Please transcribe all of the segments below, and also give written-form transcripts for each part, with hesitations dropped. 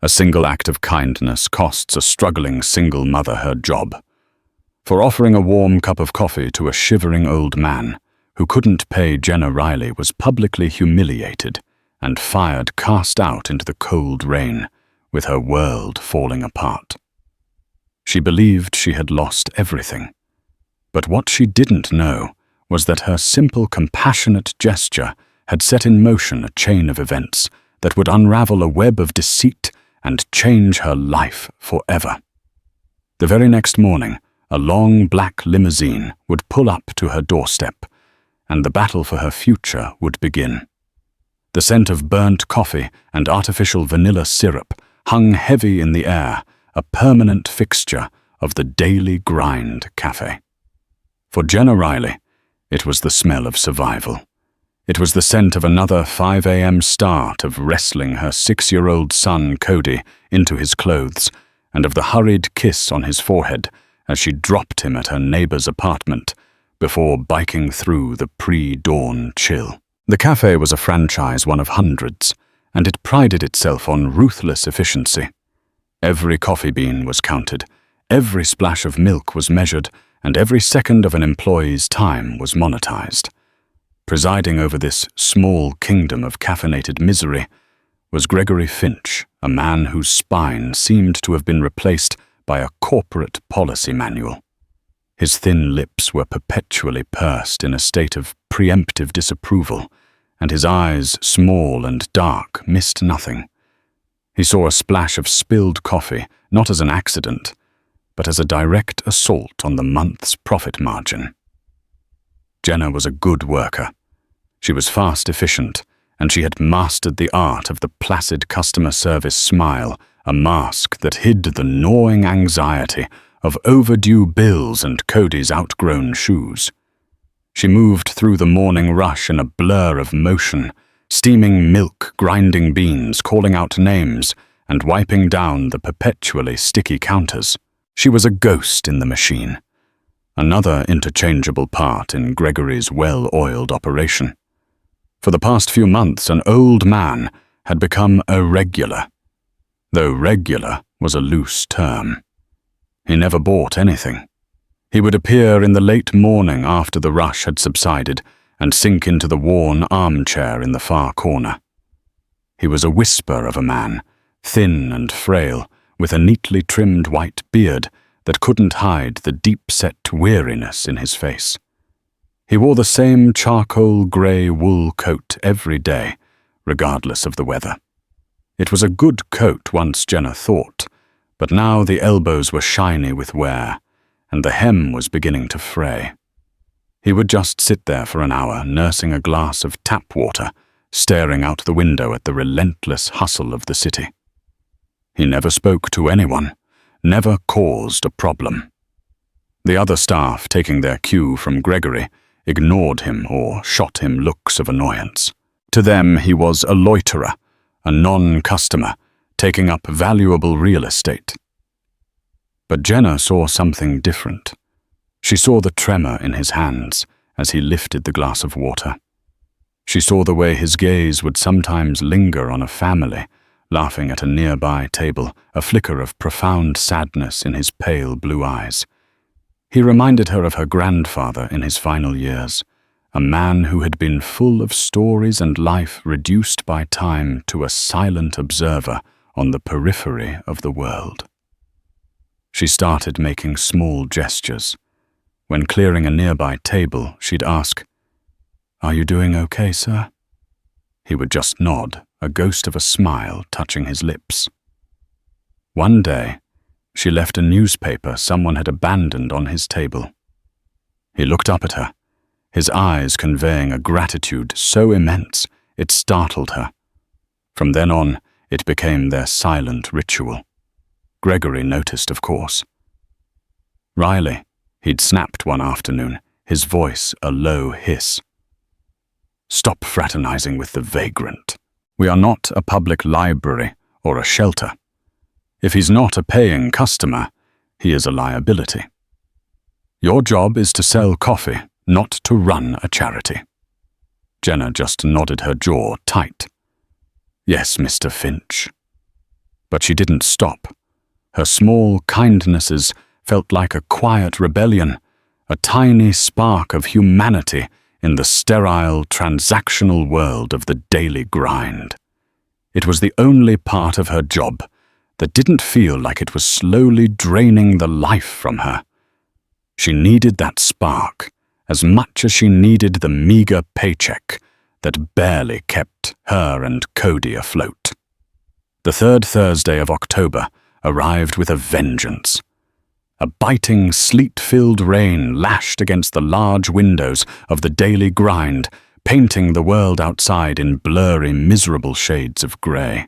A single act of kindness costs a struggling single mother her job. For offering a warm cup of coffee to a shivering old man who couldn't pay Jenna Riley was publicly humiliated and fired, cast out into the cold rain, with her world falling apart. She believed she had lost everything. But what she didn't know was that her simple, compassionate gesture had set in motion a chain of events that would unravel a web of deceit and change her life forever. The very next morning, a long black limousine would pull up to her doorstep, and the battle for her future would begin. The scent of burnt coffee and artificial vanilla syrup hung heavy in the air, a permanent fixture of the daily grind cafe. For Jenna Riley, it was the smell of survival. It was the scent of another 5 a.m. start of wrestling her 6-year-old son Cody into his clothes, and of the hurried kiss on his forehead as she dropped him at her neighbor's apartment before biking through the pre-dawn chill. The cafe was a franchise, one of hundreds, and it prided itself on ruthless efficiency. Every coffee bean was counted, every splash of milk was measured, and every second of an employee's time was monetized. Presiding over this small kingdom of caffeinated misery was Gregory Finch, a man whose spine seemed to have been replaced by a corporate policy manual. His thin lips were perpetually pursed in a state of preemptive disapproval, and his eyes, small and dark, missed nothing. He saw a splash of spilled coffee, not as an accident, but as a direct assault on the month's profit margin. Jenna was a good worker. She was fast, efficient, and she had mastered the art of the placid customer service smile, a mask that hid the gnawing anxiety of overdue bills and Cody's outgrown shoes. She moved through the morning rush in a blur of motion, steaming milk, grinding beans, calling out names, and wiping down the perpetually sticky counters. She was a ghost in the machine, another interchangeable part in Gregory's well-oiled operation. For the past few months, an old man had become a regular, though regular was a loose term. He never bought anything. He would appear in the late morning after the rush had subsided and sink into the worn armchair in the far corner. He was a whisper of a man, thin and frail, with a neatly trimmed white beard that couldn't hide the deep-set weariness in his face. He wore the same charcoal grey wool coat every day, regardless of the weather. It was a good coat once, Jenna thought, but now the elbows were shiny with wear, and the hem was beginning to fray. He would just sit there for an hour, nursing a glass of tap water, staring out the window at the relentless hustle of the city. He never spoke to anyone, never caused a problem. The other staff, taking their cue from Gregory, ignored him or shot him looks of annoyance. To them, he was a loiterer, a non-customer, taking up valuable real estate. But Jenna saw something different. She saw the tremor in his hands as he lifted the glass of water. She saw the way his gaze would sometimes linger on a family, laughing at a nearby table, a flicker of profound sadness in his pale blue eyes. He reminded her of her grandfather in his final years, a man who had been full of stories and life reduced by time to a silent observer on the periphery of the world. She started making small gestures. When clearing a nearby table, she'd ask, "Are you doing okay, sir?" He would just nod, a ghost of a smile touching his lips. One day, she left a newspaper someone had abandoned on his table. He looked up at her, his eyes conveying a gratitude so immense it startled her. From then on, it became their silent ritual. Gregory noticed, of course. "Riley," he'd snapped one afternoon, his voice a low hiss. "Stop fraternizing with the vagrant. We are not a public library or a shelter. If he's not a paying customer, he is a liability. Your job is to sell coffee, not to run a charity." Jenna just nodded her jaw tight. "Yes, Mr. Finch." But she didn't stop. Her small kindnesses felt like a quiet rebellion, a tiny spark of humanity in the sterile, transactional world of the daily grind. It was the only part of her job that didn't feel like it was slowly draining the life from her. She needed that spark as much as she needed the meager paycheck that barely kept her and Cody afloat. The third Thursday of October arrived with a vengeance. A biting, sleet-filled rain lashed against the large windows of the daily grind, painting the world outside in blurry, miserable shades of grey.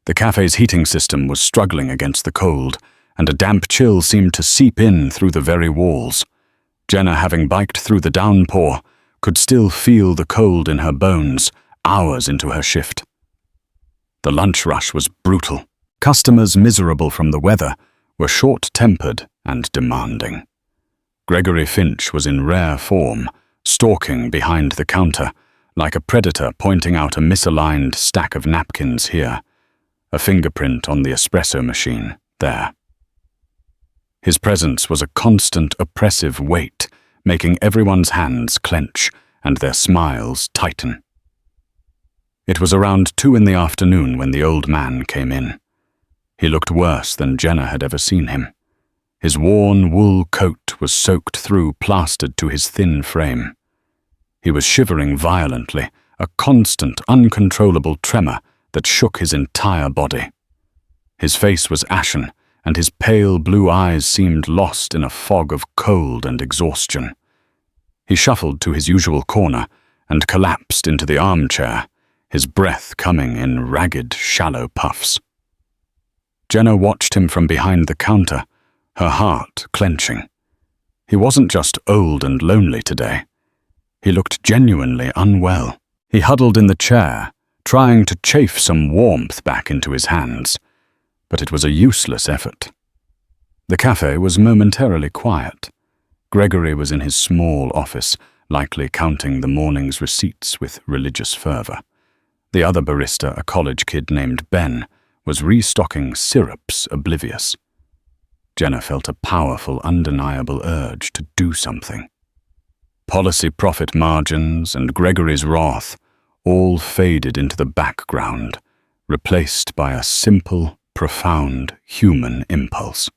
The cafe's heating system was struggling against the cold, and a damp chill seemed to seep in through the very walls. Jenna, having biked through the downpour, could still feel the cold in her bones hours into her shift. The lunch rush was brutal. Customers, miserable from the weather, were short-tempered and demanding. Gregory Finch was in rare form, stalking behind the counter, like a predator pointing out a misaligned stack of napkins here, a fingerprint on the espresso machine there. His presence was a constant oppressive weight, making everyone's hands clench and their smiles tighten. It was around 2 in the afternoon when the old man came in. He looked worse than Jenna had ever seen him. His worn wool coat was soaked through, plastered to his thin frame. He was shivering violently, a constant, uncontrollable tremor that shook his entire body. His face was ashen, and his pale blue eyes seemed lost in a fog of cold and exhaustion. He shuffled to his usual corner and collapsed into the armchair, his breath coming in ragged, shallow puffs. Jenna watched him from behind the counter, her heart clenching. He wasn't just old and lonely today. He looked genuinely unwell. He huddled in the chair, trying to chafe some warmth back into his hands, but it was a useless effort. The cafe was momentarily quiet. Gregory was in his small office, likely counting the morning's receipts with religious fervor. The other barista, a college kid named Ben, was restocking syrups, oblivious. Jenna felt a powerful, undeniable urge to do something. Policy profit margins and Gregory's wrath all faded into the background, replaced by a simple, profound human impulse.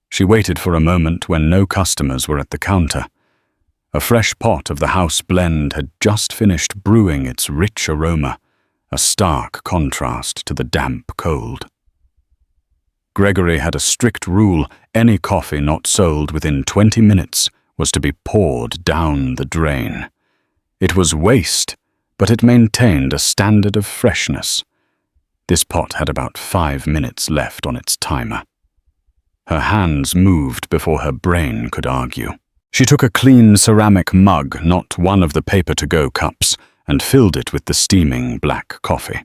She waited for a moment when no customers were at the counter. A fresh pot of the house blend had just finished brewing its rich aroma, a stark contrast to the damp cold. Gregory had a strict rule: any coffee not sold within 20 minutes was to be poured down the drain. It was waste, but it maintained a standard of freshness. This pot had about 5 minutes left on its timer. Her hands moved before her brain could argue. She took a clean ceramic mug, not one of the paper-to-go cups, and filled it with the steaming black coffee.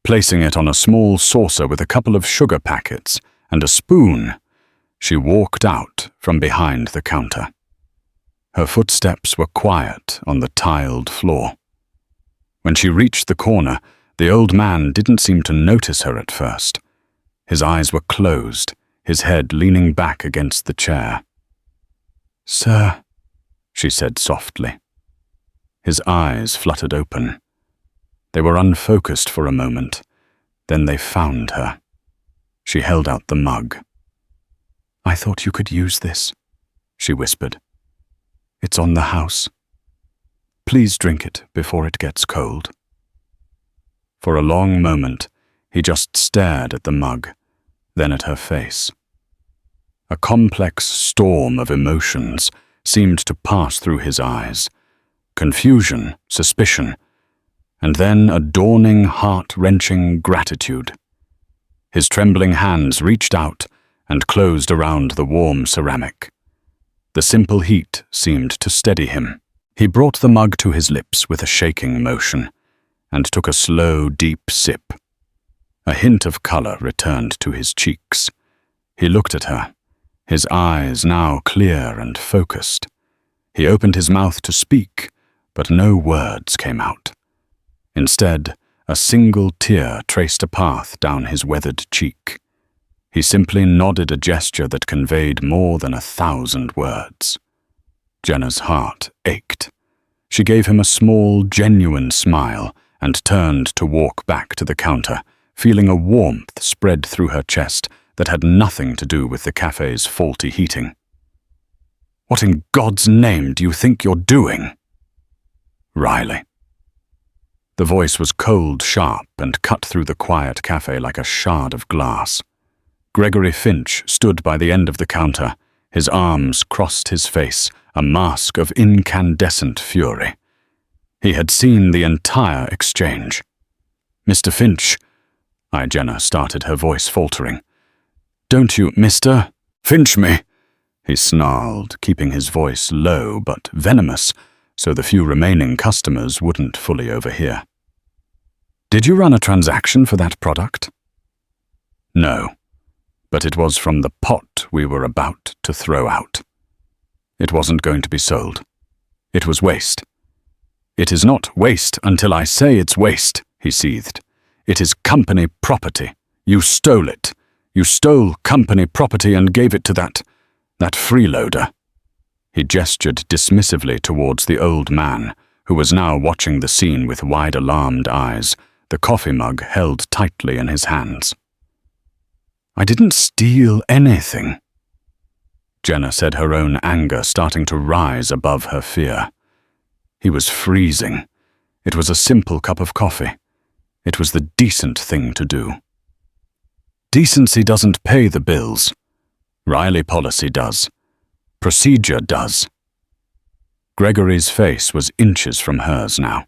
Placing it on a small saucer with a couple of sugar packets and a spoon, she walked out from behind the counter. Her footsteps were quiet on the tiled floor. When she reached the corner, the old man didn't seem to notice her at first. His eyes were closed, his head leaning back against the chair. "Sir," she said softly. His eyes fluttered open. They were unfocused for a moment, then they found her. She held out the mug. "I thought you could use this," she whispered. "It's on the house. Please drink it before it gets cold." For a long moment, he just stared at the mug, then at her face. A complex storm of emotions seemed to pass through his eyes: confusion, suspicion, and then a dawning, heart-wrenching gratitude. His trembling hands reached out and closed around the warm ceramic. The simple heat seemed to steady him. He brought the mug to his lips with a shaking motion and took a slow, deep sip. A hint of color returned to his cheeks. He looked at her, his eyes now clear and focused. He opened his mouth to speak, but no words came out. Instead, A single tear traced a path down his weathered cheek. He simply nodded a gesture that conveyed more than 1,000 words. Jenna's heart ached. She gave him a small, genuine smile and turned to walk back to the counter, feeling a warmth spread through her chest that had nothing to do with the cafe's faulty heating. "What in God's name do you think you're doing?" "Riley." The voice was cold, sharp, and cut through the quiet cafe like a shard of glass. Gregory Finch stood by the end of the counter, his arms crossed his face, a mask of incandescent fury. He had seen the entire exchange. "Mr. Finch," Jenna started, her voice faltering. "Don't you, Mr. Finch me," he snarled, keeping his voice low but venomous, so the few remaining customers wouldn't fully overhear. "Did you run a transaction for that product?" "No, but it was from the pot we were about to throw out. It wasn't going to be sold. It was waste." "It is not waste until I say it's waste," he seethed. "It is company property. You stole it. You stole company property and gave it to that freeloader." He gestured dismissively towards the old man, who was now watching the scene with wide alarmed eyes, the coffee mug held tightly in his hands. "I didn't steal anything," Jenna said, her own anger starting to rise above her fear. He was freezing. It was a simple cup of coffee. It was the decent thing to do. "Decency doesn't pay the bills. Riley policy does. Procedure does." Gregory's face was inches from hers now.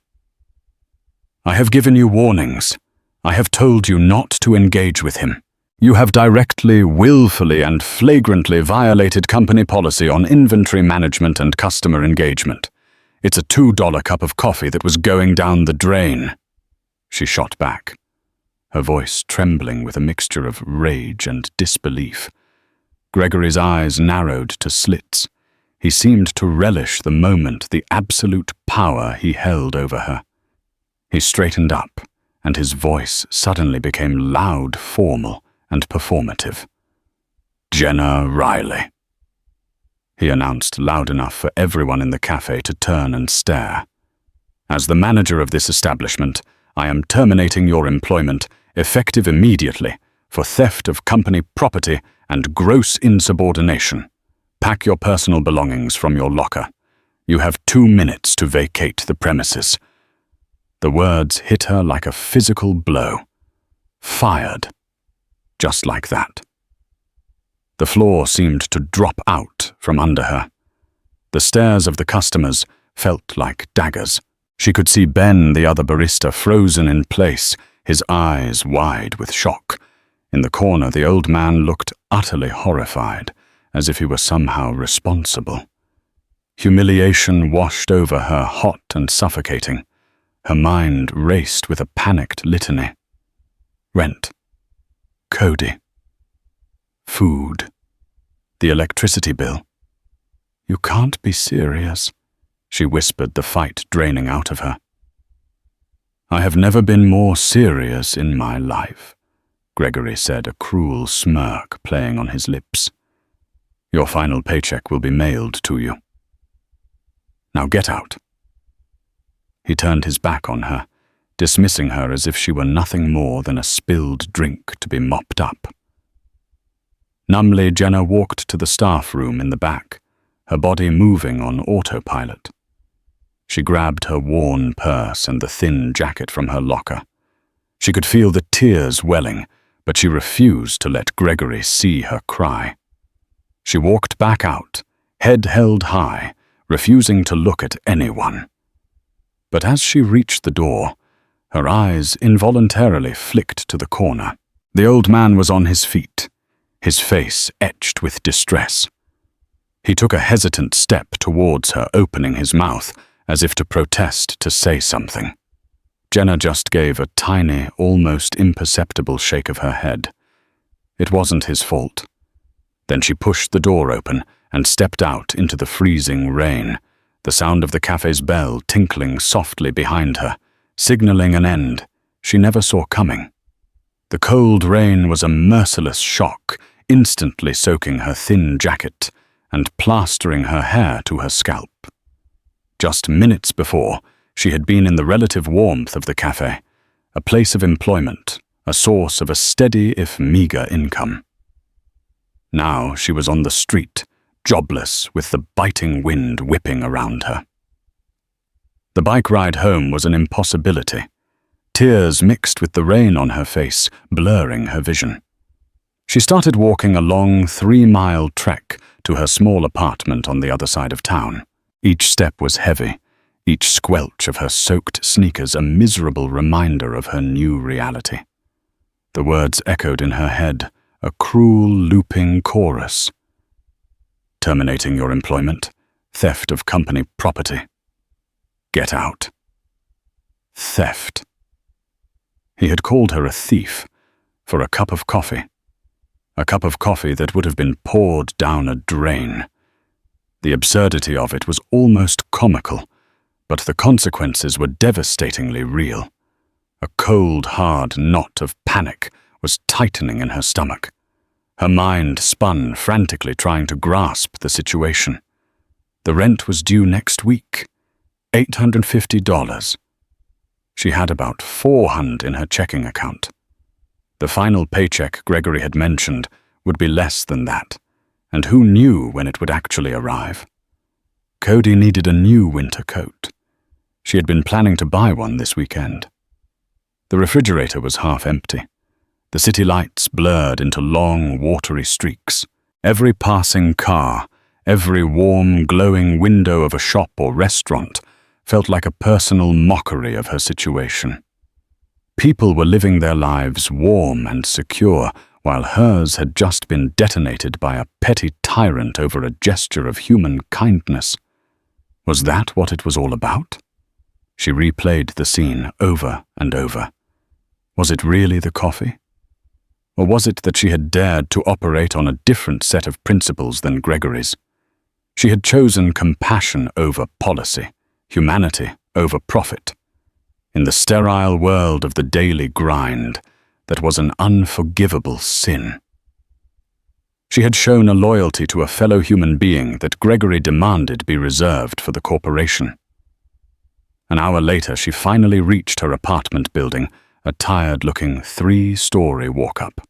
"I have given you warnings. I have told you not to engage with him. You have directly, willfully, and flagrantly violated company policy on inventory management and customer engagement. It's a $2 cup of coffee that was going down the drain." She shot back, her voice trembling with a mixture of rage and disbelief. Gregory's eyes narrowed to slits. He seemed to relish the moment, the absolute power he held over her. He straightened up, and his voice suddenly became loud, formal, and performative. "Jenna Riley," he announced loud enough for everyone in the cafe to turn and stare. "As the manager of this establishment, I am terminating your employment, effective immediately, for theft of company property and gross insubordination. Pack your personal belongings from your locker. You have 2 minutes to vacate the premises." The words hit her like a physical blow. Fired. Just like that. The floor seemed to drop out from under her. The stares of the customers felt like daggers. She could see Ben, the other barista, frozen in place, his eyes wide with shock. In the corner, the old man looked utterly horrified, as if he were somehow responsible. Humiliation washed over her, hot and suffocating. Her mind raced with a panicked litany. Rent. Cody. Food. The electricity bill. "You can't be serious," she whispered, the fight draining out of her. "I have never been more serious in my life," Gregory said, a cruel smirk playing on his lips. "Your final paycheck will be mailed to you. Now get out." He turned his back on her, dismissing her as if she were nothing more than a spilled drink to be mopped up. Numbly, Jenna walked to the staff room in the back, her body moving on autopilot. She grabbed her worn purse and the thin jacket from her locker. She could feel the tears welling, but she refused to let Gregory see her cry. She walked back out, head held high, refusing to look at anyone. But as she reached the door, her eyes involuntarily flicked to the corner. The old man was on his feet, his face etched with distress. He took a hesitant step towards her, opening his mouth, as if to protest, to say something. Jenna just gave a tiny, almost imperceptible shake of her head. It wasn't his fault. Then she pushed the door open and stepped out into the freezing rain, the sound of the cafe's bell tinkling softly behind her, signaling an end. she never saw coming. The cold rain was a merciless shock, instantly soaking her thin jacket and plastering her hair to her scalp. Just minutes before, she had been in the relative warmth of the cafe, a place of employment, a source of a steady if meager income. Now she was on the street, jobless, with the biting wind whipping around her. The bike ride home was an impossibility. Tears mixed with the rain on her face, blurring her vision. She started walking a long 3-mile trek to her small apartment on the other side of town. Each step was heavy, each squelch of her soaked sneakers a miserable reminder of her new reality. The words echoed in her head, a cruel, looping chorus. Terminating your employment, theft of company property. Get out. Theft. He had called her a thief for a cup of coffee. A cup of coffee that would have been poured down a drain. The absurdity of it was almost comical, but the consequences were devastatingly real. A cold, hard knot of panic was tightening in her stomach. Her mind spun frantically, trying to grasp the situation. The rent was due next week, $850. She had about $400 in her checking account. The final paycheck Gregory had mentioned would be less than that, and who knew when it would actually arrive? Cody needed a new winter coat. She had been planning to buy one this weekend. The refrigerator was half empty. The city lights blurred into long, watery streaks. Every passing car, every warm, glowing window of a shop or restaurant felt like a personal mockery of her situation. People were living their lives warm and secure, while hers had just been detonated by a petty tyrant over a gesture of human kindness. Was that what it was all about? She replayed the scene over and over. Was it really the coffee? Or was it that she had dared to operate on a different set of principles than Gregory's? She had chosen compassion over policy, humanity over profit. In the sterile world of the daily grind, that was an unforgivable sin. She had shown a loyalty to a fellow human being that Gregory demanded be reserved for the corporation. An hour later, she finally reached her apartment building, a tired-looking 3-story walk-up.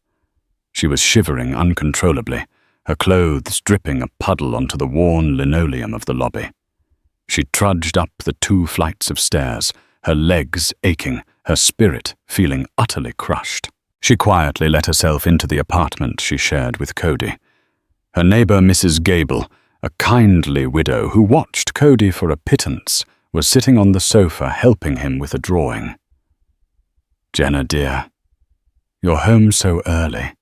She was shivering uncontrollably, her clothes dripping a puddle onto the worn linoleum of the lobby. She trudged up the 2 flights of stairs, her legs aching, her spirit feeling utterly crushed. She quietly let herself into the apartment she shared with Cody. Her neighbor, Mrs. Gable, a kindly widow who watched Cody for a pittance, was sitting on the sofa helping him with a drawing. "Jenna, dear, you're home so early,"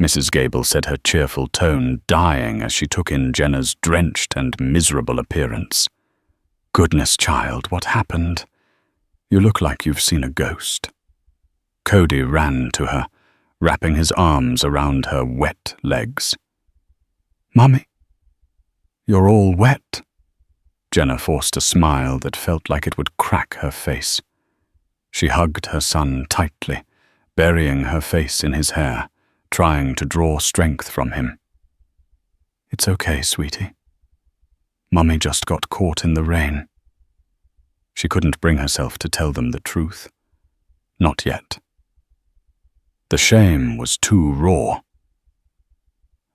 Mrs. Gable said, her cheerful tone dying as she took in Jenna's drenched and miserable appearance. "Goodness, child, what happened? You look like you've seen a ghost." Cody ran to her, wrapping his arms around her wet legs. "Mummy, you're all wet." Jenna forced a smile that felt like it would crack her face. She hugged her son tightly, burying her face in his hair, trying to draw strength from him. "It's okay, sweetie. Mummy just got caught in the rain." She couldn't bring herself to tell them the truth. Not yet. The shame was too raw.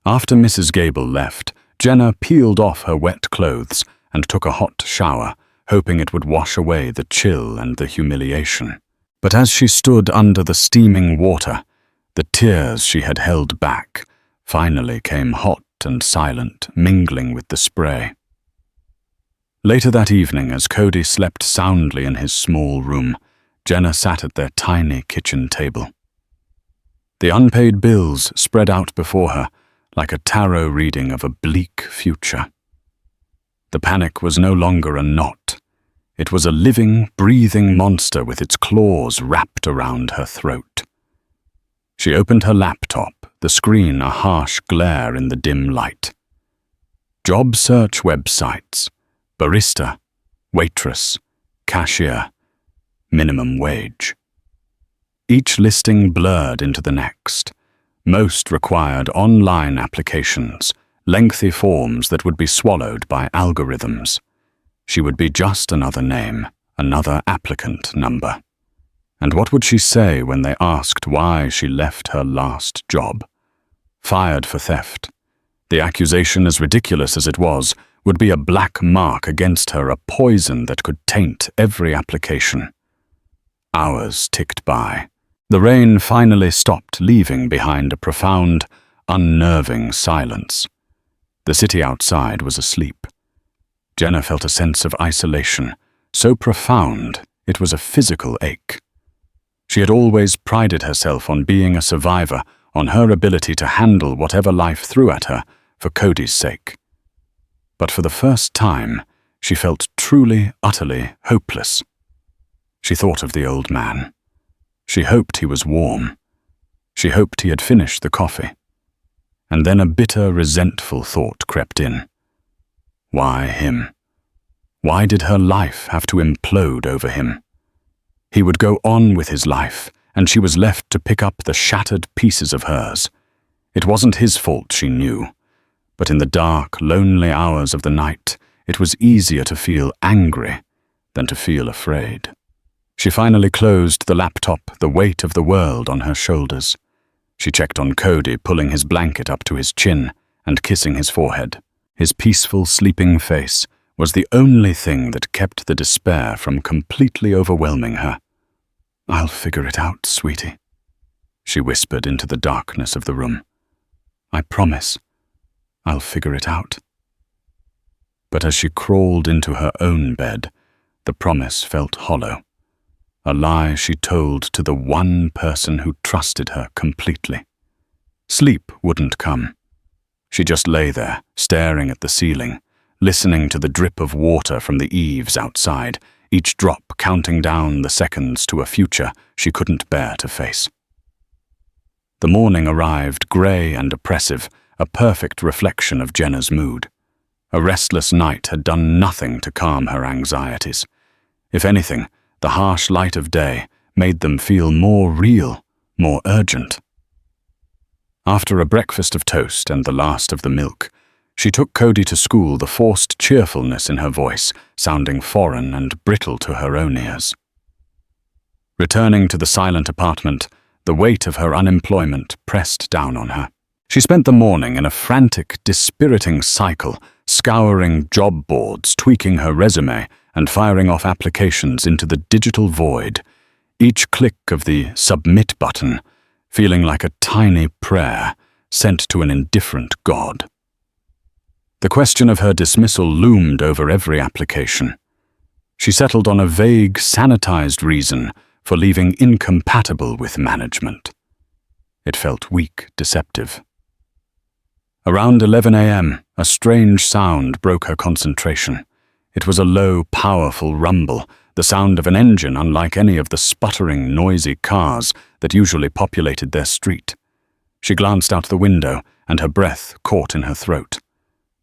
After Mrs. Gable left, Jenna peeled off her wet clothes and took a hot shower, hoping it would wash away the chill and the humiliation. But as she stood under the steaming water, the tears she had held back finally came hot and silent, mingling with the spray. Later that evening, as Cody slept soundly in his small room, Jenna sat at their tiny kitchen table. The unpaid bills spread out before her like a tarot reading of a bleak future. The panic was no longer a knot. It was a living, breathing monster with its claws wrapped around her throat. She opened her laptop, the screen a harsh glare in the dim light. Job search websites, barista, waitress, cashier, minimum wage. each listing blurred into the next. Most required online applications, lengthy forms that would be swallowed by algorithms. She would be just another name, another applicant number. And what would she say when they asked why she left her last job? Fired for theft. The accusation, as ridiculous as it was, would be a black mark against her, a poison that could taint every application. Hours ticked by. The rain finally stopped, leaving behind a profound, unnerving silence. The city outside was asleep. Jenna felt a sense of isolation, so profound it was a physical ache. She had always prided herself on being a survivor, on her ability to handle whatever life threw at her for Cody's sake. But for the first time, she felt truly, utterly hopeless. She thought of the old man. She hoped he was warm. She hoped he had finished the coffee. And then a bitter, resentful thought crept in. Why him? Why did her life have to implode over him? He would go on with his life, and she was left to pick up the shattered pieces of hers. It wasn't his fault, she knew. But in the dark, lonely hours of the night, it was easier to feel angry than to feel afraid. She finally closed the laptop, the weight of the world on her shoulders. She checked on Cody, pulling his blanket up to his chin and kissing his forehead. His peaceful, sleeping face was the only thing that kept the despair from completely overwhelming her. "I'll figure it out, sweetie," she whispered into the darkness of the room. "I promise, I'll figure it out." But as she crawled into her own bed, the promise felt hollow. A lie she told to the one person who trusted her completely. Sleep wouldn't come. She just lay there, staring at the ceiling, listening to the drip of water from the eaves outside, each drop counting down the seconds to a future she couldn't bear to face. The morning arrived, grey and oppressive, a perfect reflection of Jenna's mood. A restless night had done nothing to calm her anxieties. If anything, the harsh light of day made them feel more real, more urgent. After a breakfast of toast and the last of the milk, she took Cody to school, the forced cheerfulness in her voice sounding foreign and brittle to her own ears. Returning to the silent apartment, the weight of her unemployment pressed down on her. She spent the morning in a frantic, dispiriting cycle, scouring job boards, tweaking her resume, and firing off applications into the digital void, each click of the submit button feeling like a tiny prayer sent to an indifferent God. The question of her dismissal loomed over every application. She settled on a vague, sanitized reason for leaving incompatible with management. It felt weak, deceptive. Around 11 a.m., a strange sound broke her concentration. It was a low, powerful rumble, the sound of an engine unlike any of the sputtering, noisy cars that usually populated their street. She glanced out the window, and her breath caught in her throat.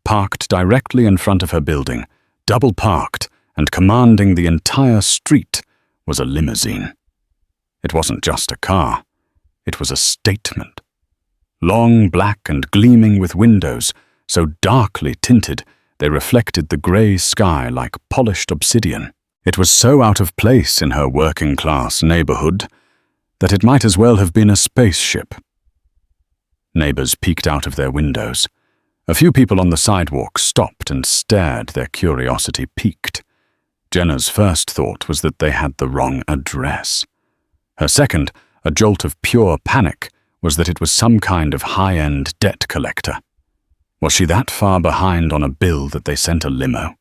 Parked directly in front of her building, double parked and commanding the entire street, was a limousine. It wasn't just a car. It was a statement. Long, black and gleaming with windows, so darkly tinted they reflected the grey sky like polished obsidian. It was so out of place in her working-class neighborhood that it might as well have been a spaceship. Neighbors peeked out of their windows. A few people on the sidewalk stopped and stared, their curiosity piqued. Jenna's first thought was that they had the wrong address. Her second, a jolt of pure panic, was that it was some kind of high-end debt collector. Was she that far behind on a bill that they sent a limo?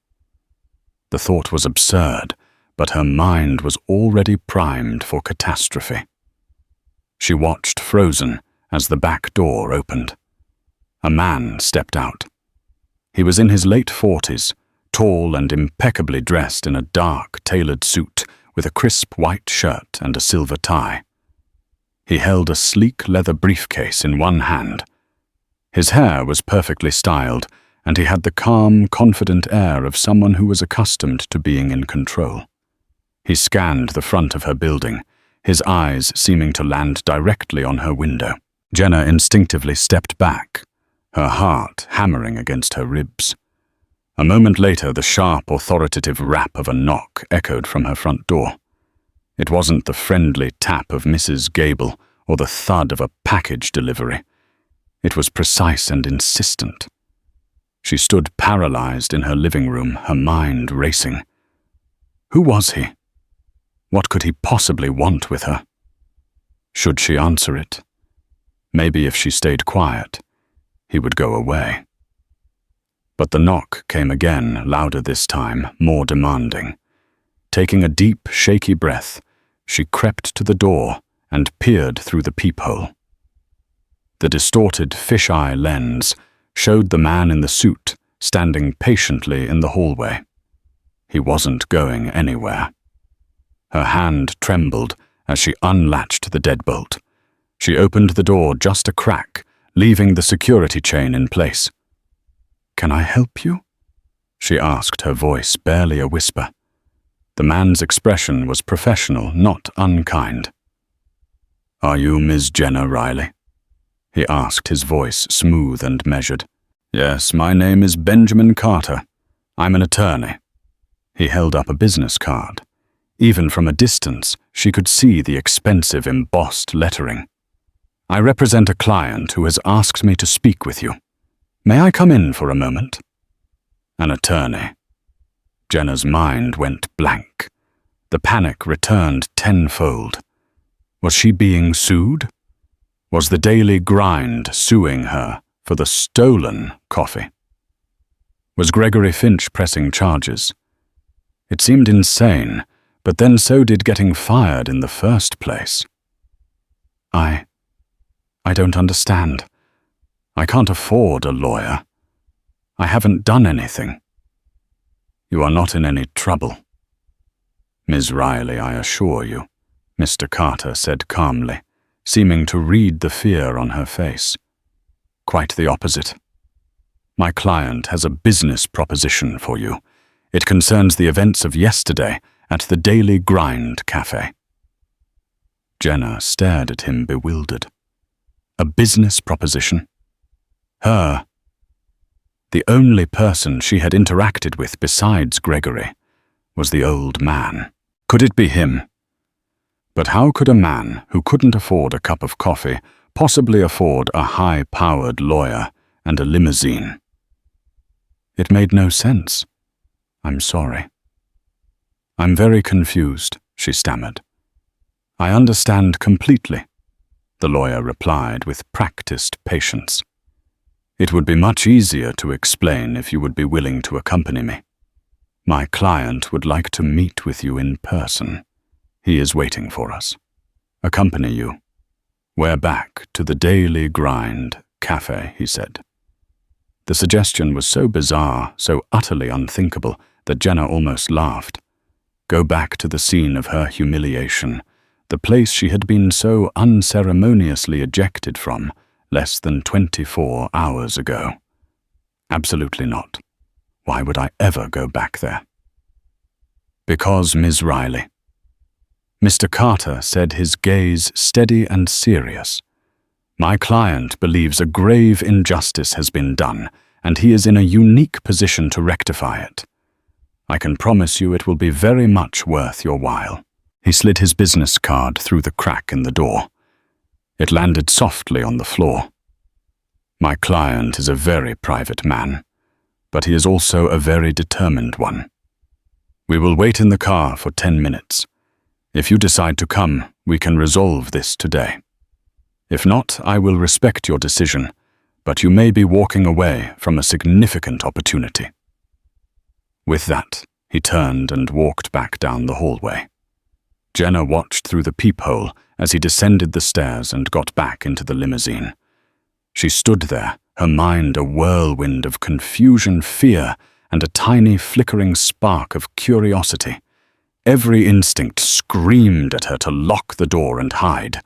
The thought was absurd, but her mind was already primed for catastrophe. She watched, frozen, as the back door opened. A man stepped out. He was in his late 40s, tall and impeccably dressed in a dark, tailored suit with a crisp white shirt and a silver tie. He held a sleek leather briefcase in one hand. His hair was perfectly styled, and he had the calm, confident air of someone who was accustomed to being in control. He scanned the front of her building, his eyes seeming to land directly on her window. Jenna instinctively stepped back, her heart hammering against her ribs. A moment later, the sharp, authoritative rap of a knock echoed from her front door. It wasn't the friendly tap of Mrs. Gable or the thud of a package delivery. It was precise and insistent. She stood paralyzed in her living room, her mind racing. Who was he? What could he possibly want with her? Should she answer it? Maybe if she stayed quiet, he would go away. But the knock came again, louder this time, more demanding. Taking a deep, shaky breath, she crept to the door and peered through the peephole. The distorted fisheye lens showed the man in the suit standing patiently in the hallway. He wasn't going anywhere. Her hand trembled as she unlatched the deadbolt. She opened the door just a crack, leaving the security chain in place. "Can I help you?" she asked, her voice barely a whisper. The man's expression was professional, not unkind. "Are you Miss Jenna Riley?" he asked, his voice smooth and measured. "Yes, my name is Benjamin Carter. I'm an attorney." He held up a business card. Even from a distance, she could see the expensive embossed lettering. "I represent a client who has asked me to speak with you. May I come in for a moment?" An attorney. Jenna's mind went blank. The panic returned tenfold. Was she being sued? Was the daily grind suing her for the stolen coffee? Was Gregory Finch pressing charges? It seemed insane, but then so did getting fired in the first place. I don't understand. I can't afford a lawyer. I haven't done anything." "You are not in any trouble, Ms. Riley, I assure you," Mr. Carter said calmly, seeming to read the fear on her face. "Quite the opposite. My client has a business proposition for you. It concerns the events of yesterday at the Daily Grind Cafe." Jenna stared at him bewildered. A business proposition? Her? The only person she had interacted with besides Gregory was the old man. Could it be him? But how could a man who couldn't afford a cup of coffee possibly afford a high-powered lawyer and a limousine? It made no sense. "I'm sorry." "I'm very confused," she stammered. "I understand completely," the lawyer replied with practiced patience. "It would be much easier to explain if you would be willing to accompany me. My client would like to meet with you in person. He is waiting for us. Accompany you. We're back to the Daily Grind Cafe," he said. The suggestion was so bizarre, so utterly unthinkable, that Jenna almost laughed. Go back to the scene of her humiliation, the place she had been so unceremoniously ejected from less than 24 hours ago. Absolutely not. Why would I ever go back there? "Because, Ms. Riley," Mr. Carter said, his gaze steady and serious, "my client believes a grave injustice has been done, and he is in a unique position to rectify it. I can promise you it will be very much worth your while." He slid his business card through the crack in the door. It landed softly on the floor. "My client is a very private man, but he is also a very determined one. We will wait in the car for 10 minutes. If you decide to come, we can resolve this today. If not, I will respect your decision, but you may be walking away from a significant opportunity." With that, he turned and walked back down the hallway. Jenna watched through the peephole as he descended the stairs and got back into the limousine. She stood there, her mind a whirlwind of confusion, fear, and a tiny flickering spark of curiosity. Every instinct screamed at her to lock the door and hide.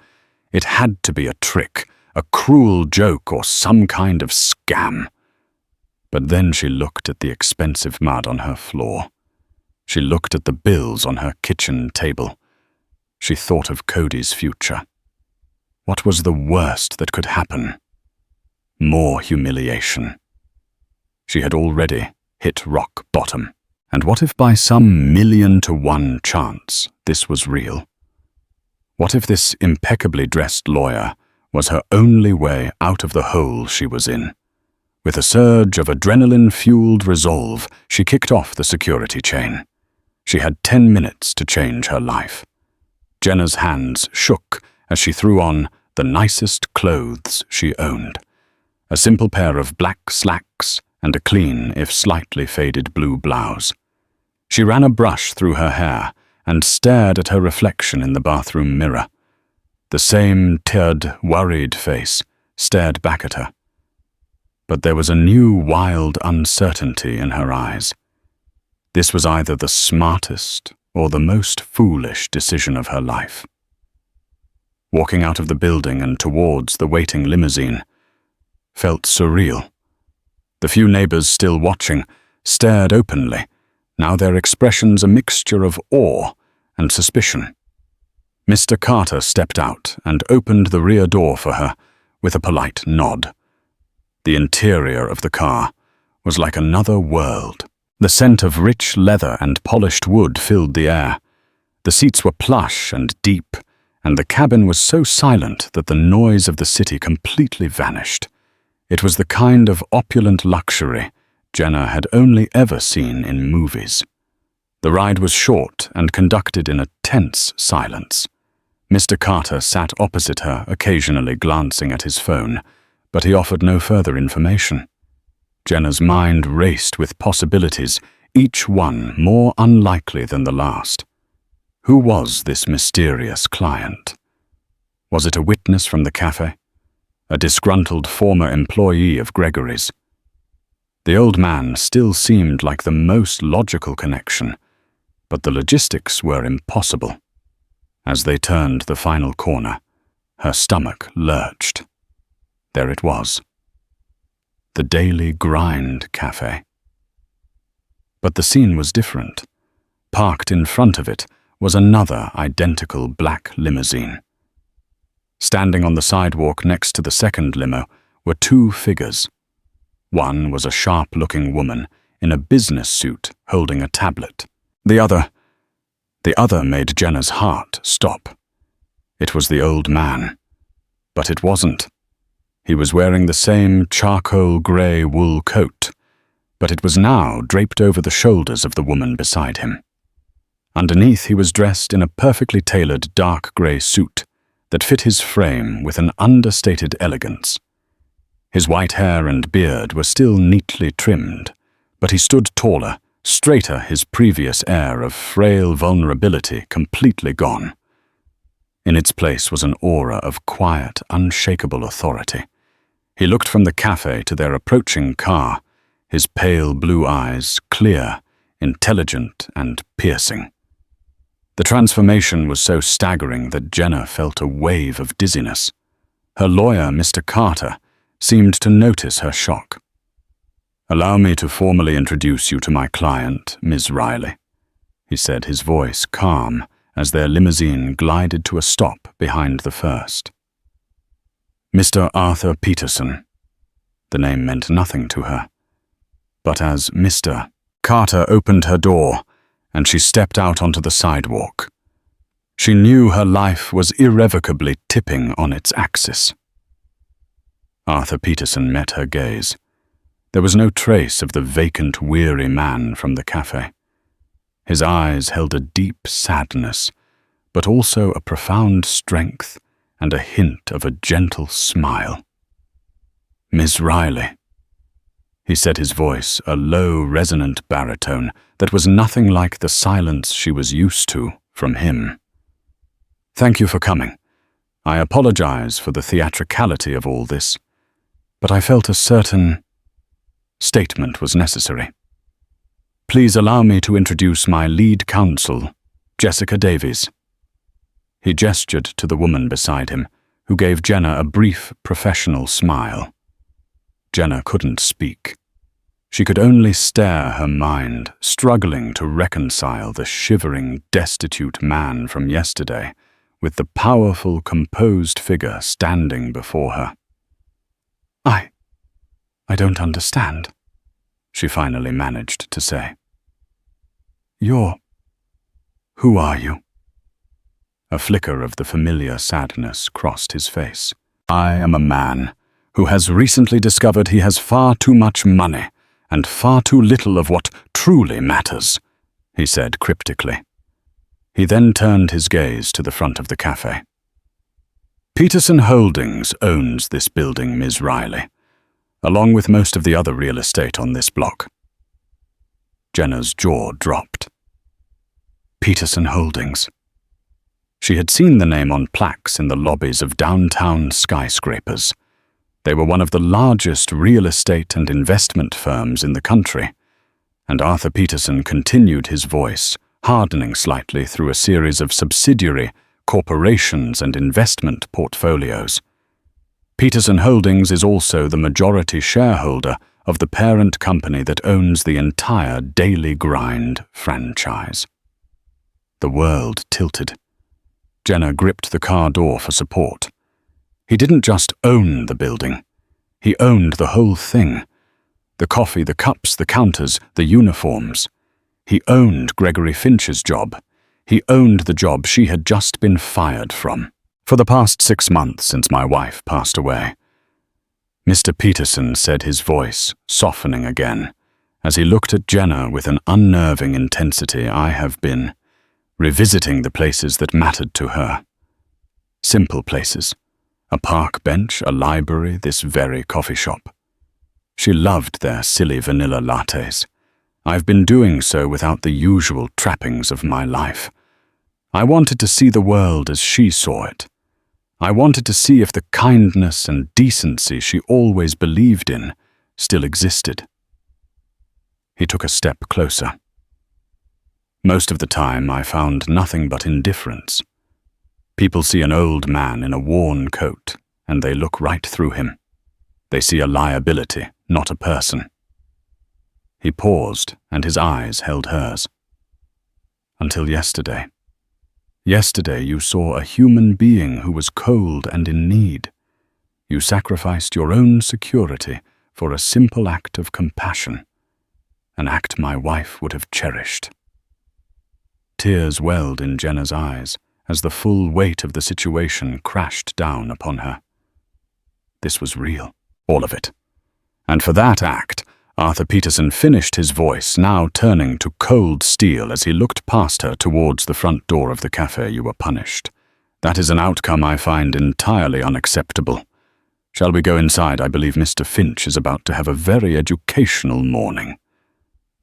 It had to be a trick, a cruel joke, or some kind of scam. But then she looked at the expensive mud on her floor. She looked at the bills on her kitchen table. she thought of Cody's future. What was the worst that could happen? More humiliation. She had already hit rock bottom. And what if by some 1,000,000-to-1 chance this was real? What if this impeccably dressed lawyer was her only way out of the hole she was in? With a surge of adrenaline-fueled resolve, she kicked off the security chain. She had 10 minutes to change her life. Jenna's hands shook as she threw on the nicest clothes she owned. A simple pair of black slacks and a clean, if slightly faded, blue blouse. She ran a brush through her hair and stared at her reflection in the bathroom mirror. The same tired, worried face stared back at her. But there was a new wild uncertainty in her eyes. This was either the smartest or the most foolish decision of her life. Walking out of the building and towards the waiting limousine felt surreal. The few neighbors still watching stared openly, now their expressions a mixture of awe and suspicion. Mr. Carter stepped out and opened the rear door for her with a polite nod. The interior of the car was like another world. The scent of rich leather and polished wood filled the air. The seats were plush and deep, and the cabin was so silent that the noise of the city completely vanished. It was the kind of opulent luxury Jenna had only ever seen in movies. The ride was short and conducted in a tense silence. Mr. Carter sat opposite her, occasionally glancing at his phone, but he offered no further information. Jenna's mind raced with possibilities, each one more unlikely than the last. Who was this mysterious client? Was it a witness from the cafe? A disgruntled former employee of Gregory's? The old man still seemed like the most logical connection, but the logistics were impossible. As they turned the final corner, her stomach lurched. There it was. The Daily Grind Cafe. But the scene was different. Parked in front of it was another identical black limousine. Standing on the sidewalk next to the second limo were two figures. One was a sharp-looking woman in a business suit holding a tablet. The other made Jenna's heart stop. It was the old man. But it wasn't. He was wearing the same charcoal grey wool coat, but it was now draped over the shoulders of the woman beside him. Underneath, he was dressed in a perfectly tailored dark grey suit that fit his frame with an understated elegance. His white hair and beard were still neatly trimmed, but he stood taller, straighter, his previous air of frail vulnerability completely gone. In its place was an aura of quiet, unshakable authority. He looked from the cafe to their approaching car, his pale blue eyes clear, intelligent, and piercing. The transformation was so staggering that Jenna felt a wave of dizziness. Her lawyer, Mr. Carter, seemed to notice her shock. "Allow me to formally introduce you to my client, Ms. Riley," he said, his voice calm as their limousine glided to a stop behind the first. Mr. Arthur Peterson. The name meant nothing to her. But as Mr. Carter opened her door, and she stepped out onto the sidewalk, she knew her life was irrevocably tipping on its axis. Arthur Peterson met her gaze. There was no trace of the vacant, weary man from the cafe. His eyes held a deep sadness, but also a profound strength and a hint of a gentle smile. "Miss Riley," he said, his voice a low, resonant baritone that was nothing like the silence she was used to from him. "Thank you for coming. I apologize for the theatricality of all this, but I felt a certain statement was necessary. Please allow me to introduce my lead counsel, Jessica Davies." He gestured to the woman beside him, who gave Jenna a brief, professional smile. Jenna couldn't speak. She could only stare, her mind struggling to reconcile the shivering, destitute man from yesterday with the powerful, composed figure standing before her. I don't understand," she finally managed to say. Who are you?" A flicker of the familiar sadness crossed his face. "I am a man who has recently discovered he has far too much money and far too little of what truly matters," he said cryptically. He then turned his gaze to the front of the cafe. "Peterson Holdings owns this building, Ms. Riley, along with most of the other real estate on this block." Jenna's jaw dropped. Peterson Holdings. She had seen the name on plaques in the lobbies of downtown skyscrapers. They were one of the largest real estate and investment firms in the country, and Arthur Peterson continued his voice, hardening slightly through a series of subsidiary corporations and investment portfolios. Peterson Holdings is also the majority shareholder of the parent company that owns the entire Daily Grind franchise. The world tilted. Jenna gripped the car door for support. He didn't just own the building. He owned the whole thing. The coffee, the cups, the counters, the uniforms. He owned Gregory Finch's job. He owned the job she had just been fired from. For the past 6 months since my wife passed away. Mr. Peterson said, his voice softening again, as he looked at Jenna with an unnerving intensity. I have been revisiting the places that mattered to her. Simple places. A park bench, a library, this very coffee shop. She loved their silly vanilla lattes. I've been doing so without the usual trappings of my life. I wanted to see the world as she saw it. I wanted to see if the kindness and decency she always believed in still existed. He took a step closer. Most of the time I found nothing but indifference. People see an old man in a worn coat, and they look right through him. They see a liability, not a person. He paused, and his eyes held hers. Until yesterday. Yesterday you saw a human being who was cold and in need. You sacrificed your own security for a simple act of compassion, an act my wife would have cherished. Tears welled in Jenna's eyes as the full weight of the situation crashed down upon her. This was real, all of it. And for that act, Arthur Peterson finished his voice, now turning to cold steel as he looked past her towards the front door of the cafe. You were punished. That is an outcome I find entirely unacceptable. Shall we go inside? I believe Mr. Finch is about to have a very educational morning.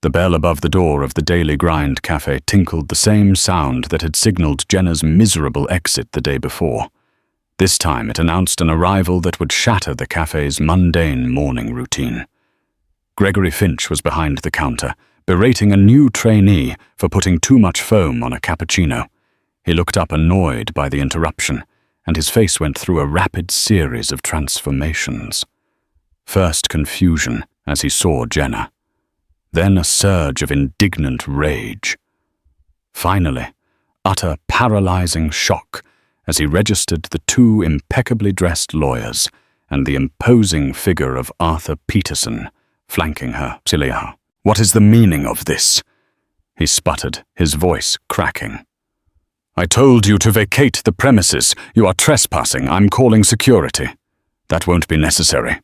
The bell above the door of the Daily Grind cafe tinkled the same sound that had signaled Jenna's miserable exit the day before. This time it announced an arrival that would shatter the cafe's mundane morning routine. Gregory Finch was behind the counter, berating a new trainee for putting too much foam on a cappuccino. He looked up annoyed by the interruption, and his face went through a rapid series of transformations. First confusion as he saw Jenna. Then a surge of indignant rage. Finally, utter paralyzing shock as he registered the two impeccably dressed lawyers and the imposing figure of Arthur Peterson flanking her. Celia, what is the meaning of this? He sputtered, his voice cracking. I told you to vacate the premises. You are trespassing. I'm calling security. That won't be necessary.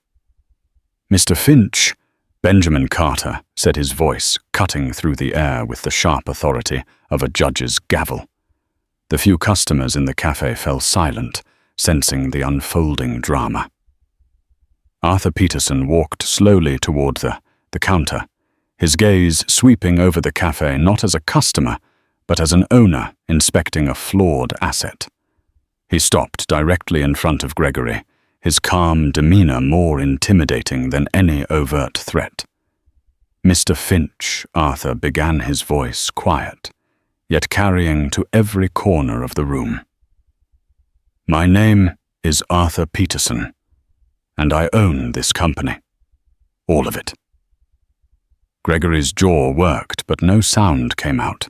Mr. Finch, Benjamin Carter, said, his voice cutting through the air with the sharp authority of a judge's gavel. The few customers in the cafe fell silent, sensing the unfolding drama. Arthur Peterson walked slowly toward the counter, his gaze sweeping over the cafe not as a customer, but as an owner inspecting a flawed asset. He stopped directly in front of Gregory, his calm demeanor more intimidating than any overt threat. Mr. Finch, Arthur began, his voice quiet, yet carrying to every corner of the room. My name is Arthur Peterson, and I own this company. All of it. Gregory's jaw worked, but no sound came out.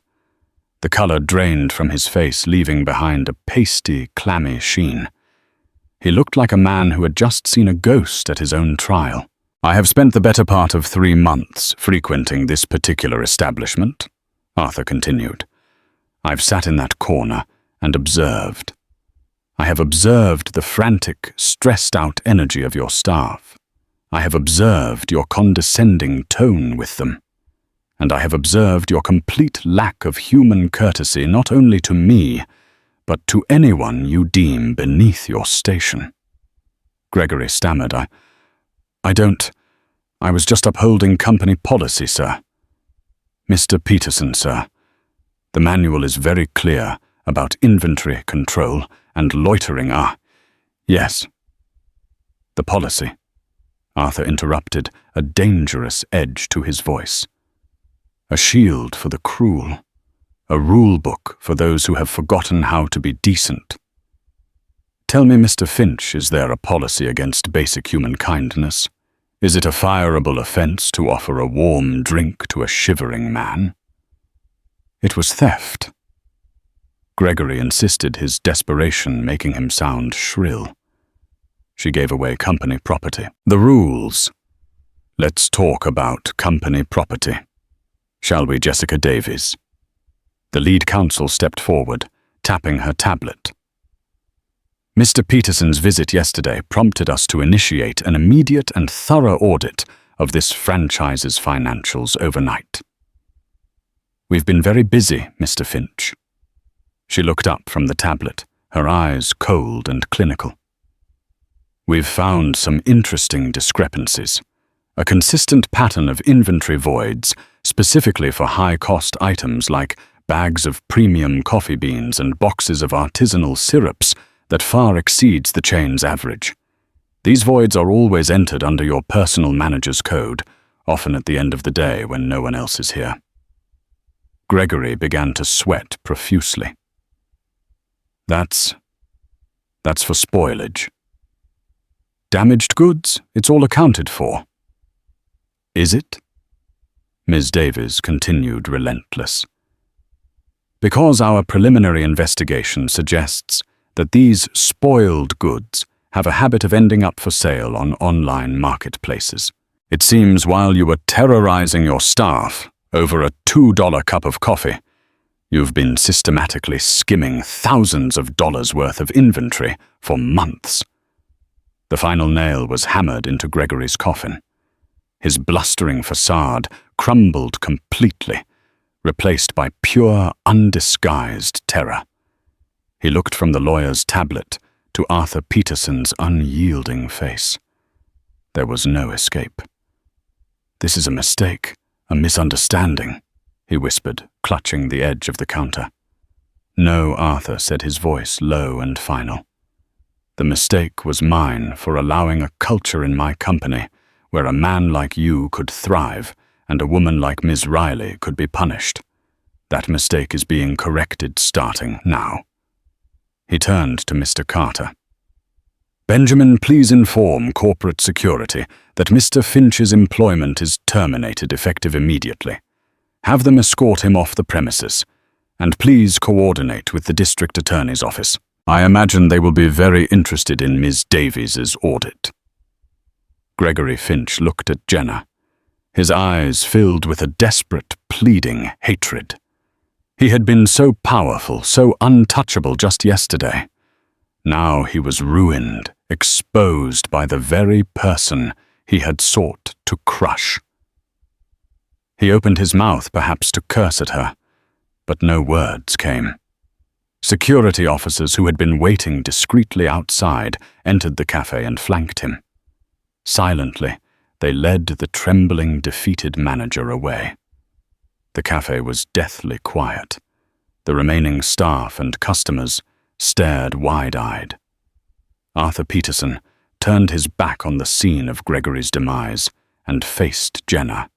The color drained from his face, leaving behind a pasty, clammy sheen. He looked like a man who had just seen a ghost at his own trial. "I have spent the better part of 3 months frequenting this particular establishment," Arthur continued. "I've sat in that corner and observed. I have observed the frantic, stressed-out energy of your staff. I have observed your condescending tone with them. And I have observed your complete lack of human courtesy not only to me, but to anyone you deem beneath your station." Gregory stammered. I was just upholding company policy, sir." "Mr. Peterson, sir, the manual is very clear about inventory control and loitering are—" "Yes." "The policy," Arthur interrupted, a dangerous edge to his voice. "A shield for the cruel, a rule book for those who have forgotten how to be decent. Tell me, Mr. Finch, is there a policy against basic human kindness? Is it a fireable offense to offer a warm drink to a shivering man?" "It was theft." Gregory insisted, his desperation making him sound shrill. "She gave away company property." "The rules. Let's talk about company property. Shall we, Jessica Davies?" The lead counsel stepped forward, tapping her tablet. "Mr. Peterson's visit yesterday prompted us to initiate an immediate and thorough audit of this franchise's financials overnight. We've been very busy, Mr. Finch." She looked up from the tablet, her eyes cold and clinical. "We've found some interesting discrepancies. A consistent pattern of inventory voids, specifically for high-cost items like bags of premium coffee beans and boxes of artisanal syrups that far exceeds the chain's average. These voids are always entered under your personal manager's code, often at the end of the day when no one else is here." Gregory began to sweat profusely. That's for spoilage." "Damaged goods, it's all accounted for." "Is it?" Ms. Davies continued, relentless. "Because our preliminary investigation suggests that these spoiled goods have a habit of ending up for sale on online marketplaces. It seems while you were terrorizing your staff over a $2 cup of coffee, you've been systematically skimming thousands of dollars worth of inventory for months." The final nail was hammered into Gregory's coffin. His blustering facade crumbled completely, replaced by pure, undisguised terror. He looked from the lawyer's tablet to Arthur Peterson's unyielding face. There was no escape. "This is a mistake, a misunderstanding," he whispered, clutching the edge of the counter. "No, Arthur," said his voice low and final. "The mistake was mine for allowing a culture in my company where a man like you could thrive and a woman like Ms. Riley could be punished. That mistake is being corrected starting now." He turned to Mr. Carter. "Benjamin, please inform corporate security that Mr. Finch's employment is terminated effective immediately. Have them escort him off the premises, and please coordinate with the district attorney's office. I imagine they will be very interested in Ms. Davies's audit." Gregory Finch looked at Jenna, his eyes filled with a desperate, pleading hatred. He had been so powerful, so untouchable just yesterday. Now he was ruined, exposed by the very person he had sought to crush. He opened his mouth perhaps to curse at her, but no words came. Security officers who had been waiting discreetly outside entered the cafe and flanked him. Silently, they led the trembling, defeated manager away. The cafe was deathly quiet. The remaining staff and customers stared wide-eyed. Arthur Peterson turned his back on the scene of Gregory's demise and faced Jenna.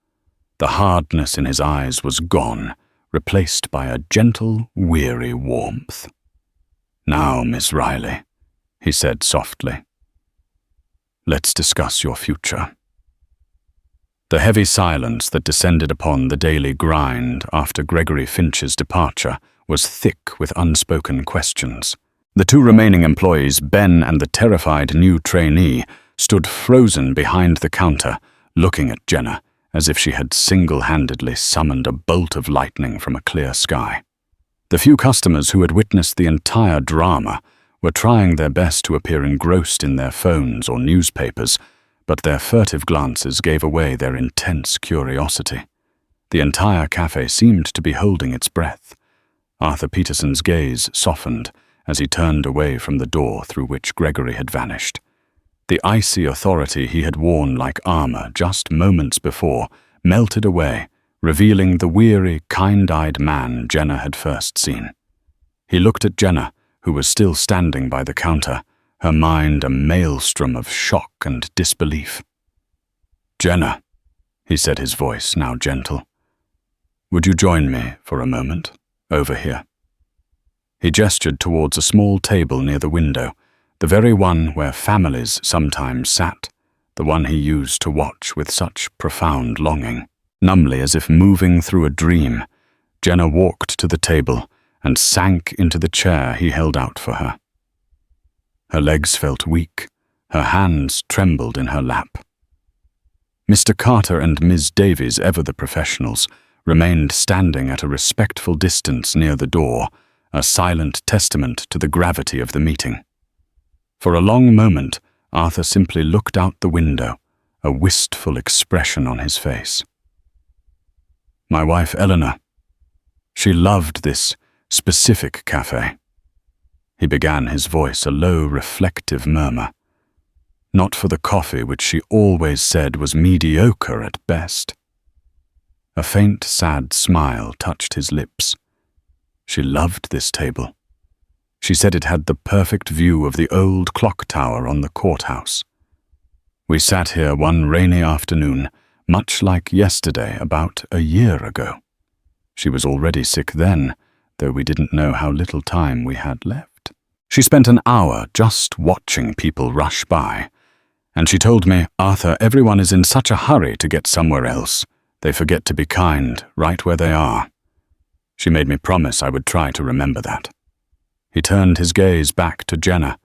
The hardness in his eyes was gone, replaced by a gentle, weary warmth. "Now, Miss Riley," he said softly, "let's discuss your future." The heavy silence that descended upon the daily grind after Gregory Finch's departure was thick with unspoken questions. The two remaining employees, Ben and the terrified new trainee, stood frozen behind the counter, looking at Jenna as if she had single-handedly summoned a bolt of lightning from a clear sky. The few customers who had witnessed the entire drama were trying their best to appear engrossed in their phones or newspapers, but their furtive glances gave away their intense curiosity. The entire cafe seemed to be holding its breath. Arthur Peterson's gaze softened as he turned away from the door through which Gregory had vanished. The icy authority he had worn like armor just moments before melted away, revealing the weary, kind-eyed man Jenna had first seen. He looked at Jenna, who was still standing by the counter, her mind a maelstrom of shock and disbelief. "Jenna," he said, his voice now gentle, "would you join me for a moment, over here?" He gestured towards a small table near the window, the very one where families sometimes sat, the one he used to watch with such profound longing. Numbly, as if moving through a dream, Jenna walked to the table and sank into the chair he held out for her. Her legs felt weak, her hands trembled in her lap. Mr. Carter and Ms. Davies, ever the professionals, remained standing at a respectful distance near the door, a silent testament to the gravity of the meeting. For a long moment, Arthur simply looked out the window, a wistful expression on his face. "My wife Eleanor. She loved this specific cafe." He began, his voice a low, reflective murmur. "Not for the coffee, which she always said was mediocre at best." A faint, sad smile touched his lips. She loved this table. She said it had the perfect view of the old clock tower on the courthouse. "We sat here one rainy afternoon, much like yesterday, about a year ago. She was already sick then, though we didn't know how little time we had left. She spent an hour just watching people rush by, and she told me, 'Arthur, everyone is in such a hurry to get somewhere else. They forget to be kind right where they are.' She made me promise I would try to remember that." He turned his gaze back to Jenna,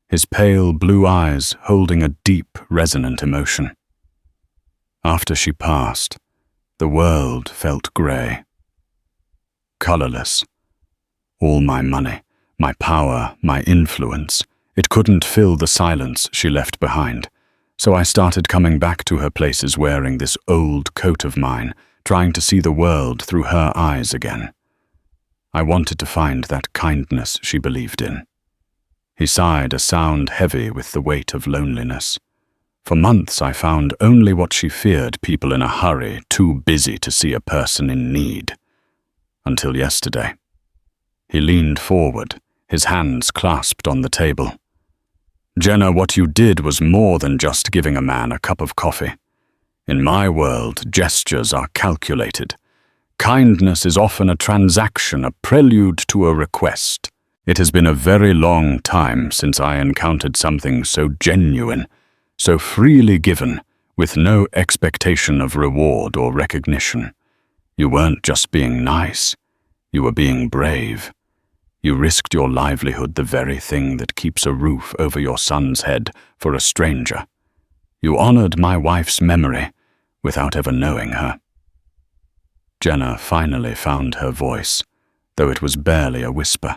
his pale blue eyes holding a deep, resonant emotion. "After she passed, the world felt grey. Colourless. All my money, my power, my influence, it couldn't fill the silence she left behind, so I started coming back to her places wearing this old coat of mine, trying to see the world through her eyes again. I wanted to find that kindness she believed in." He sighed, a sound heavy with the weight of loneliness. "For months I found only what she feared, people in a hurry, too busy to see a person in need. Until yesterday." He leaned forward, his hands clasped on the table. "Jenna, what you did was more than just giving a man a cup of coffee. In my world, gestures are calculated. Kindness is often a transaction, a prelude to a request. It has been a very long time since I encountered something so genuine, so freely given, with no expectation of reward or recognition. You weren't just being nice, you were being brave. You risked your livelihood, the very thing that keeps a roof over your son's head, for a stranger. You honored my wife's memory without ever knowing her." Jenna finally found her voice, though it was barely a whisper.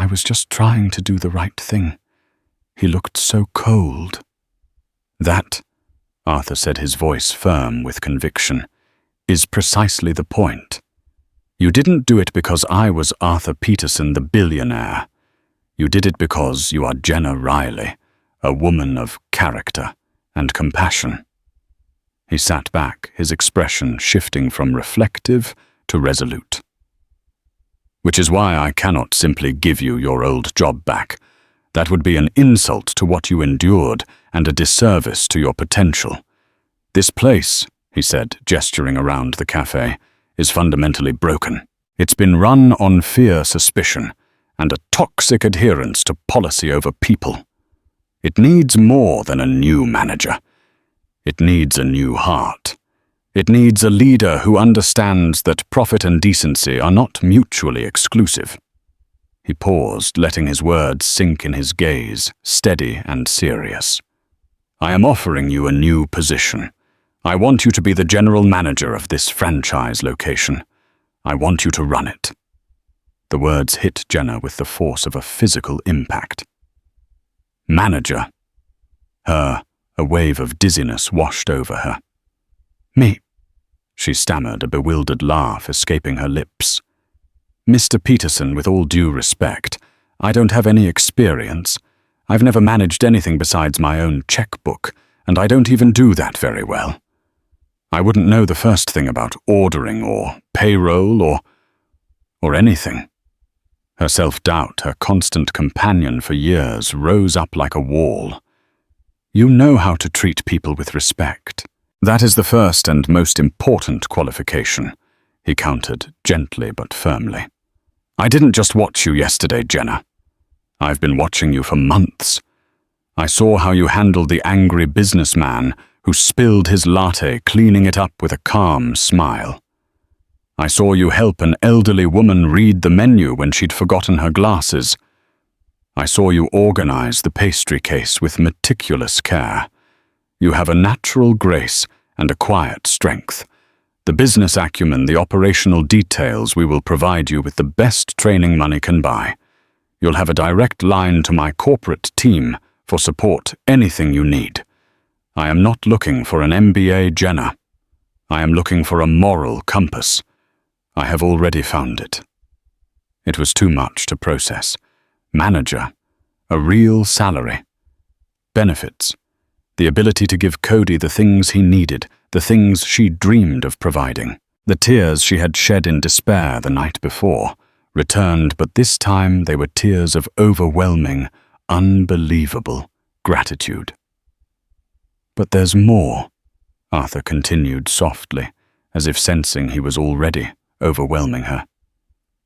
I was just trying to do the right thing. He looked so cold." "That," Arthur said, his voice firm with conviction, "is precisely the point. You didn't do it because I was Arthur Peterson the billionaire. You did it because you are Jenna Riley, a woman of character and compassion." He sat back, his expression shifting from reflective to resolute. "Which is why I cannot simply give you your old job back. That would be an insult to what you endured and a disservice to your potential. This place," he said, gesturing around the cafe, "is fundamentally broken. It's been run on fear, suspicion, and a toxic adherence to policy over people. It needs more than a new manager. It needs a new heart. It needs a leader who understands that profit and decency are not mutually exclusive. He paused, letting his words sink in his gaze, steady and serious. I am offering you a new position. I want you to be the general manager of this franchise location. I want you to run it. The words hit Jenna with the force of a physical impact. Manager. A wave of dizziness washed over her. Me, she stammered, a bewildered laugh escaping her lips. Mr. Peterson, with all due respect, I don't have any experience. I've never managed anything besides my own checkbook, and I don't even do that very well. I wouldn't know the first thing about ordering or payroll or anything. Her self-doubt, her constant companion for years, rose up like a wall. You know how to treat people with respect. That is the first and most important qualification, he countered, gently but firmly. I didn't just watch you yesterday, Jenna. I've been watching you for months. I saw how you handled the angry businessman who spilled his latte, cleaning it up with a calm smile. I saw you help an elderly woman read the menu when she'd forgotten her glasses. I saw you organize the pastry case with meticulous care. You have a natural grace and a quiet strength. The business acumen, the operational details, we will provide you with the best training money can buy. You'll have a direct line to my corporate team for support, anything you need. I am not looking for an MBA, Jenna. I am looking for a moral compass. I have already found it. It was too much to process. Manager, a real salary, benefits, the ability to give Cody the things he needed, the things she dreamed of providing. The tears she had shed in despair the night before returned, but this time they were tears of overwhelming, unbelievable gratitude. But there's more, Arthur continued softly, as if sensing he was already overwhelming her.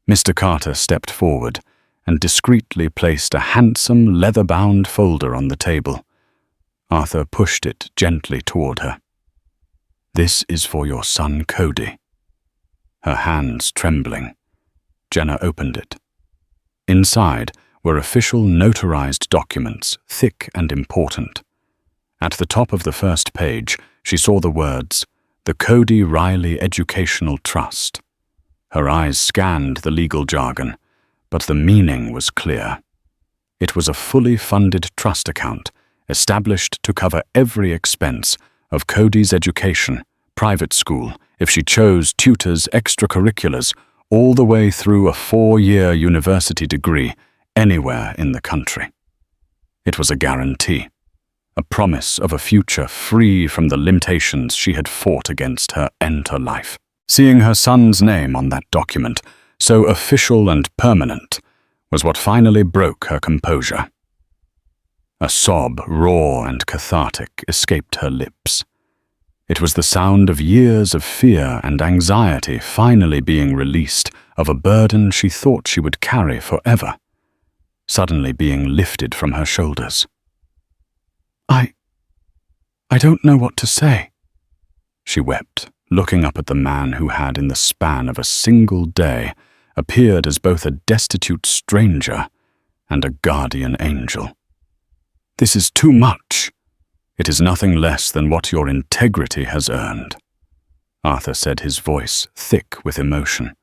Mr. Carter stepped forward and discreetly placed a handsome leather-bound folder on the table. Arthur pushed it gently toward her. This is for your son Cody. Her hands trembling, Jenna opened it. Inside were official notarized documents, thick and important. At the top of the first page, she saw the words, "The Cody Riley Educational Trust." Her eyes scanned the legal jargon, but the meaning was clear. It was a fully funded trust account, established to cover every expense of Cody's education, private school, if she chose tutors, extracurriculars, all the way through a 4-year university degree anywhere in the country. It was a guarantee, a promise of a future free from the limitations she had fought against her entire life. Seeing her son's name on that document, so official and permanent, was what finally broke her composure. A sob, raw and cathartic, escaped her lips. It was the sound of years of fear and anxiety finally being released, of a burden she thought she would carry forever, suddenly being lifted from her shoulders. I don't know what to say, she wept, looking up at the man who had, in the span of a single day, appeared as both a destitute stranger and a guardian angel. This is too much. It is nothing less than what your integrity has earned, Arthur said, his voice thick with emotion.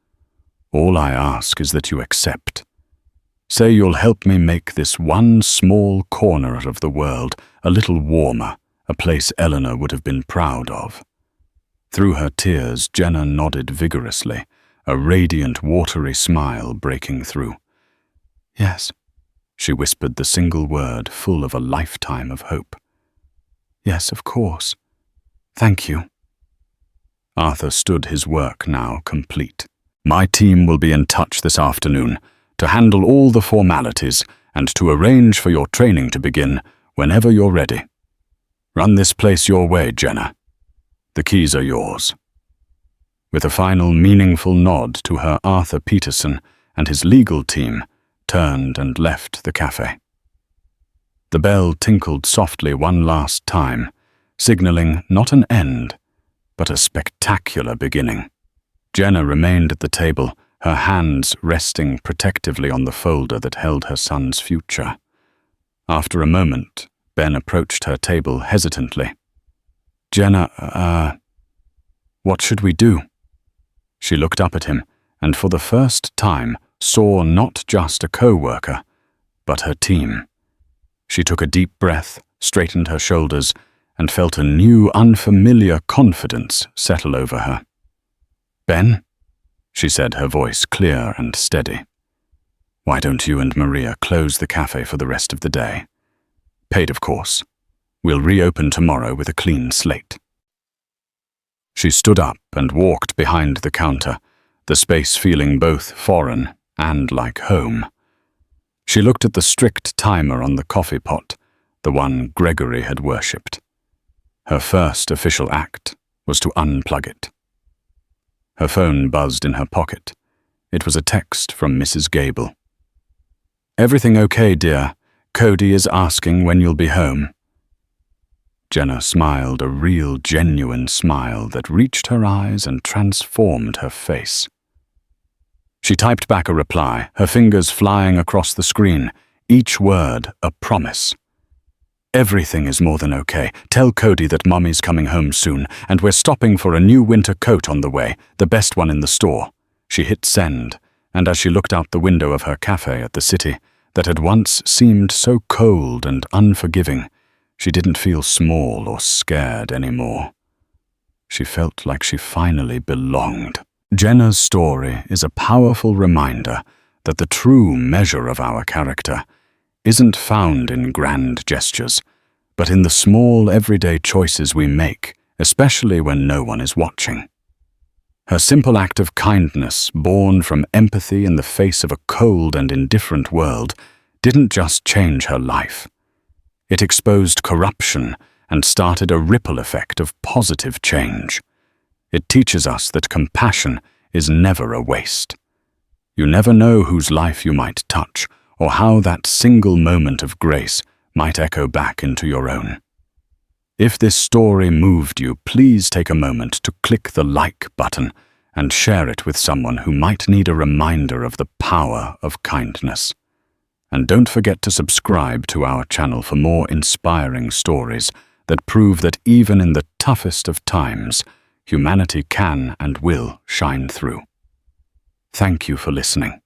All I ask is that you accept. Say you'll help me make this one small corner of the world a little warmer, a place Eleanor would have been proud of. Through her tears, Jenna nodded vigorously, a radiant, watery smile breaking through. Yes, she whispered the single word full of a lifetime of hope. Yes, of course. Thank you. Arthur stood, his work now complete. My team will be in touch this afternoon to handle all the formalities and to arrange for your training to begin whenever you're ready. Run this place your way, Jenna. The keys are yours. With a final meaningful nod to her, Arthur Peterson and his legal team turned and left the cafe. The bell tinkled softly one last time, signaling not an end, but a spectacular beginning. Jenna remained at the table, her hands resting protectively on the folder that held her son's future. After a moment, Ben approached her table hesitantly. "Jenna, what should we do?" She looked up at him, and for the first time saw not just a co-worker, but her team. She took a deep breath, straightened her shoulders, and felt a new, unfamiliar confidence settle over her. "Ben," she said, her voice clear and steady, "why don't you and Maria close the cafe for the rest of the day? Paid, of course. We'll reopen tomorrow with a clean slate." She stood up and walked behind the counter, the space feeling both foreign and like home. She looked at the strict timer on the coffee pot, the one Gregory had worshipped. Her first official act was to unplug it. Her phone buzzed in her pocket. It was a text from Mrs. Gable. "Everything okay, dear? Cody is asking when you'll be home." Jenna smiled, a real, genuine smile that reached her eyes and transformed her face. She typed back a reply, her fingers flying across the screen, each word a promise. "Everything is more than okay. Tell Cody that Mommy's coming home soon, and we're stopping for a new winter coat on the way, the best one in the store." She hit send, and as she looked out the window of her cafe at the city that had once seemed so cold and unforgiving, she didn't feel small or scared anymore. She felt like she finally belonged. Jenna's story is a powerful reminder that the true measure of our character isn't found in grand gestures, but in the small everyday choices we make, especially when no one is watching. Her simple act of kindness, born from empathy in the face of a cold and indifferent world, didn't just change her life. It exposed corruption and started a ripple effect of positive change. It teaches us that compassion is never a waste. You never know whose life you might touch, or how that single moment of grace might echo back into your own. If this story moved you, please take a moment to click the like button and share it with someone who might need a reminder of the power of kindness. And don't forget to subscribe to our channel for more inspiring stories that prove that even in the toughest of times, humanity can and will shine through. Thank you for listening.